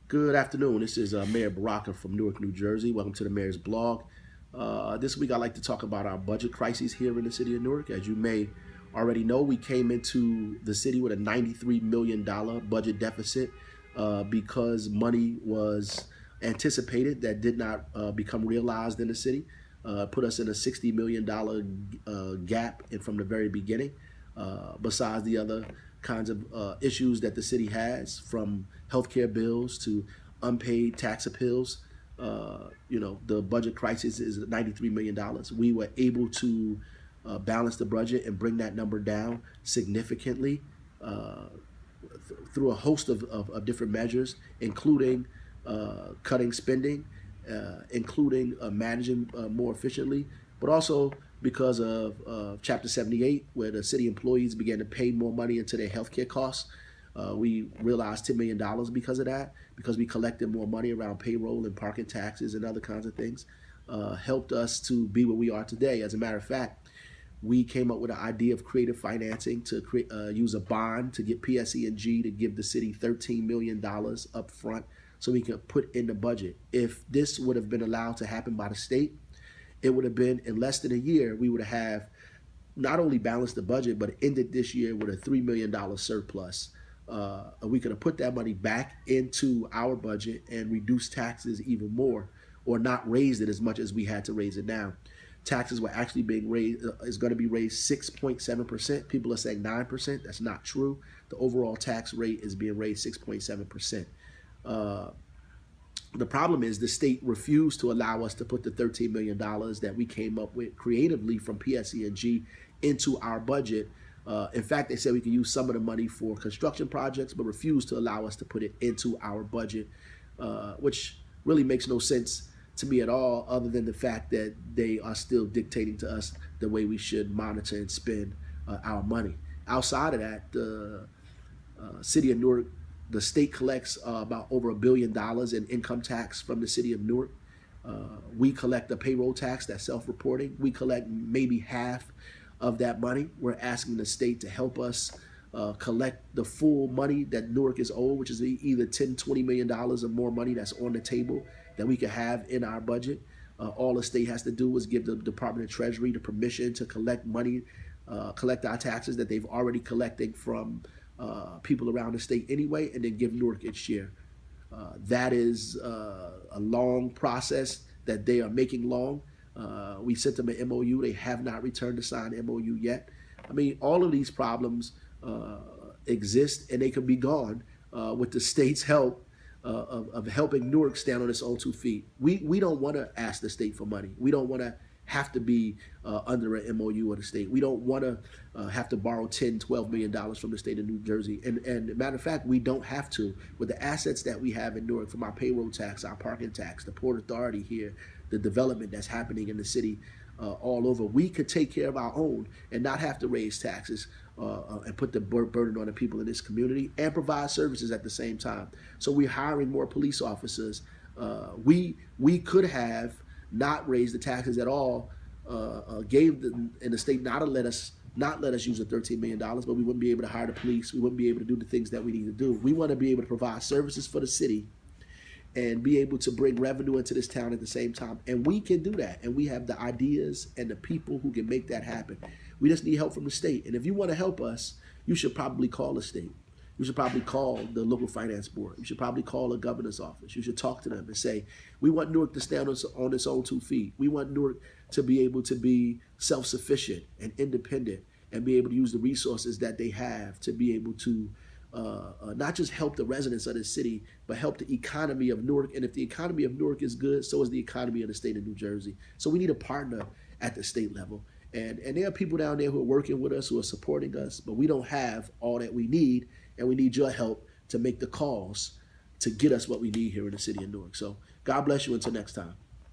Good afternoon. This is Mayor Baraka from Newark, New Jersey. Welcome to the Mayor's blog. This week, I'd like to talk about our budget crisis here in the city of Newark. As you may already know, we came into the city with a $93 million budget deficit because money was anticipated that did not become realized in the city. Put us in a $60 million gap from the very beginning, besides the other kinds of issues that the city has, from healthcare bills to unpaid tax appeals. The budget crisis is $93 million. We were able to balance the budget and bring that number down significantly through a host of different measures, including cutting spending, including managing more efficiently, but also because of Chapter 78, where the city employees began to pay more money into their healthcare costs. We realized $10 million because of that, because we collected more money around payroll and parking taxes and other kinds of things. Helped us to be where we are today. As a matter of fact, we came up with an idea of creative financing to use a bond to get PSE&G to give the city $13 million up front so we could put in the budget. If this would have been allowed to happen by the state, it would have been in less than a year, we would have not only balanced the budget, but ended this year with a $3 million surplus. We could have put that money back into our budget and reduced taxes even more, or not raised it as much as we had to raise it now. Taxes were actually being raised, is going to be raised 6.7%. People are saying 9%. That's not true. The overall tax rate is being raised 6.7%. The problem is the state refused to allow us to put the $13 million that we came up with creatively from PSE&G into our budget. In fact, they said we could use some of the money for construction projects, but refused to allow us to put it into our budget, which really makes no sense to me at all, other than the fact that they are still dictating to us the way we should monitor and spend our money. Outside of that, the city of Newark, the state collects about over $1 billion in income tax from the city of Newark. We collect the payroll tax, that's self-reporting. We collect maybe half of that money. We're asking the state to help us collect the full money that Newark is owed, which is either $10, $20 million or more money that's on the table that we could have in our budget. All the state has to do is give the Department of Treasury the permission to collect money, collect our taxes that they've already collected from people around the state anyway, and then give Newark its share. That is a long process that they are making long. We sent them an MOU. They have not returned the signed MOU yet. I mean, all of these problems exist, and they can be gone with the state's help of helping Newark stand on its own 2 feet. We don't want to ask the state for money. We don't want to have to be under an MOU of the state. We don't want to have to borrow $10, $12 million from the state of New Jersey. And matter of fact, we don't have to. With the assets that we have in Newark, from our payroll tax, our parking tax, the Port Authority here, the development that's happening in the city all over, we could take care of our own and not have to raise taxes and put the burden on the people in this community, and provide services at the same time. So we're hiring more police officers. We could have not raise the taxes at all, gave the state not let us use the $13 million, but we wouldn't be able to hire the police. We wouldn't be able to do the things that we need to do. We want to be able to provide services for the city and be able to bring revenue into this town at the same time. And we can do that. And we have the ideas and the people who can make that happen. We just need help from the state. And if you want to help us, you should probably call the state. You should probably call the local finance board. You should probably call the governor's office. You should talk to them and say, we want Newark to stand on its own 2 feet. We want Newark to be able to be self-sufficient and independent and be able to use the resources that they have to be able to not just help the residents of the city, but help the economy of Newark. And if the economy of Newark is good, so is the economy of the state of New Jersey. So we need a partner at the state level. And there are people down there who are working with us, who are supporting us, but we don't have all that we need, and we need your help to make the calls to get us what we need here in the city of Newark. So God bless you until next time.